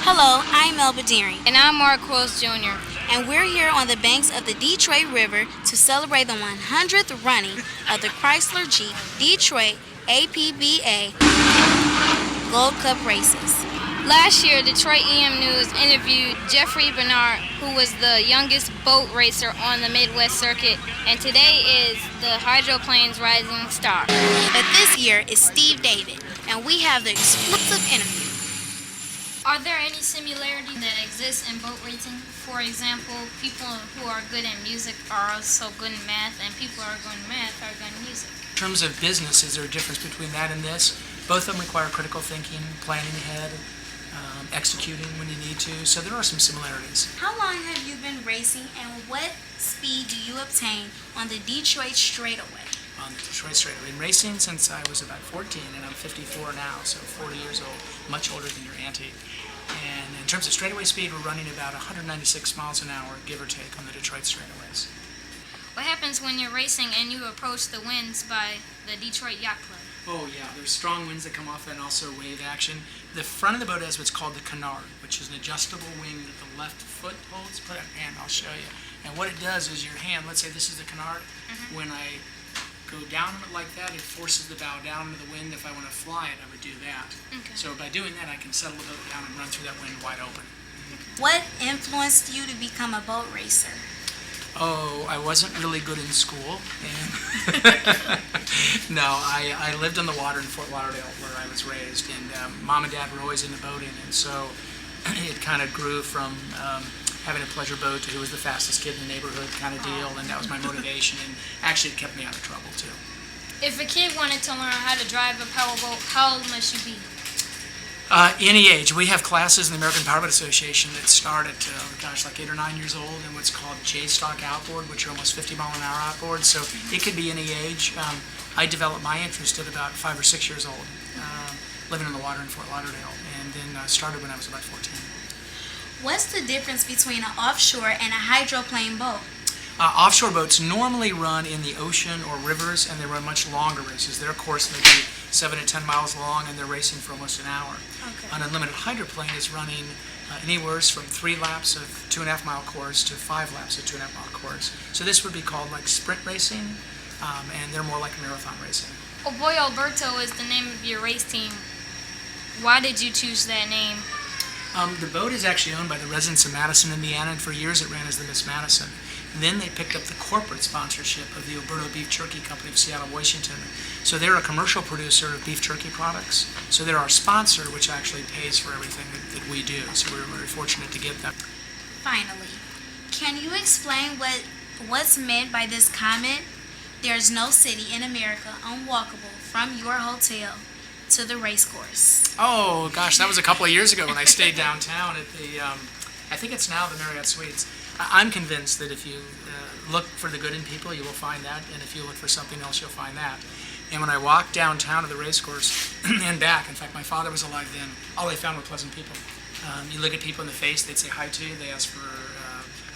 Hello, I'm Melba. And I'm Marc Quirles Jr. And we're here on the banks of the Detroit River to celebrate the 100th running of the Chrysler Jeep Detroit APBA Gold Cup races. Last year, Detroit EM News interviewed Jeffrey Bernard, who was the youngest boat racer on the Midwest circuit, and today is the hydroplane's rising star. But this year is Steve David, and we have the exclusive interview. Are there any similarities that exist in boat racing? For example, people who are good in music are also good in math, and people who are good in math are good in music. In terms of business, is there a difference between that and this? Both of them require critical thinking, planning ahead, executing when you need to, so there are some similarities. How long have you been racing, and what speed do you obtain on the Detroit straightaway? On the Detroit straightaway. Been racing since I was about 14, and I'm 54 now, so 40 years old, much older than your auntie. And in terms of straightaway speed, we're running about 196 miles an hour, give or take, on the Detroit straightaways. What happens when you're racing and you approach the winds by the Detroit Yacht Club? Oh yeah, there's strong winds that come off and also wave action. The front of the boat has what's called the canard, which is an adjustable wing that the left foot holds. Put it in hand, I'll show you. And what it does is your hand, let's say this is the canard, when I go down on it like that, it forces the bow down into the wind. If I want to fly it, I would do that. Okay. So by doing that, I can settle the boat down and run through that wind wide open. What influenced you to become a boat racer? Oh, I wasn't really good in school. And no, I lived on the water in Fort Lauderdale where I was raised, and Mom and Dad were always into boating, and so it kind of grew from having a pleasure boat to who was the fastest kid in the neighborhood kind of deal, and that was my motivation, and actually it kept me out of trouble too. If a kid wanted to learn how to drive a powerboat, how old must you be? Any age. We have classes in the American Powerboat Association that start at, like 8 or 9 years old, and what's called J-Stock outboard, which are almost 50-mile-an-hour outboards, so it could be any age. I developed my interest at about 5 or 6 years old, living on the water in Fort Lauderdale, and then started when I was about 14. What's the difference between an offshore and a hydroplane boat? Offshore boats normally run in the ocean or rivers, and they run much longer races. Their course may be 7 to 10 miles long, and they're racing for almost an hour. Okay. An unlimited hydroplane is running anywhere from 3 laps of 2.5-mile course to 5 laps of 2.5-mile course. So this would be called like sprint racing, and they're more like marathon racing. Oh boy, Oberto is the name of your race team. Why did you choose that name? The boat is actually owned by the residents of Madison, Indiana, and for years it ran as the Miss Madison. Then they picked up the corporate sponsorship of the Oberto Beef Jerky Company of Seattle, Washington. So they're a commercial producer of beef jerky products. So they're our sponsor, which actually pays for everything that we do. So we're very fortunate to get them. Finally, can you explain what's meant by this comment? There's no city in America unwalkable from your hotel to the race course. Oh gosh, that was a couple of years ago when I stayed downtown at the, I think it's now the Marriott Suites. I'm convinced that if you look for the good in people, you will find that, and if you look for something else, you'll find that. And when I walked downtown to the race course and back, in fact, my father was alive then, all I found were pleasant people. You look at people in the face, they'd say hi to you, they ask for,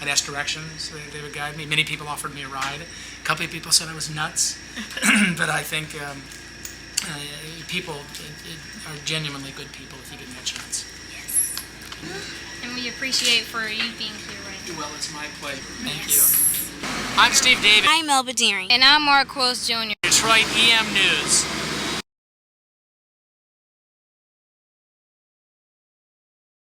I'd ask directions, they would guide me. Many people offered me a ride. A couple of people said I was nuts, but I think people are genuinely good people if you give them a chance. Yes. And we appreciate for you being here right now. Well, it's my pleasure. Thank you. I'm Steve David. I'm Melba. And I'm Marc Quirles Jr. Detroit EM News.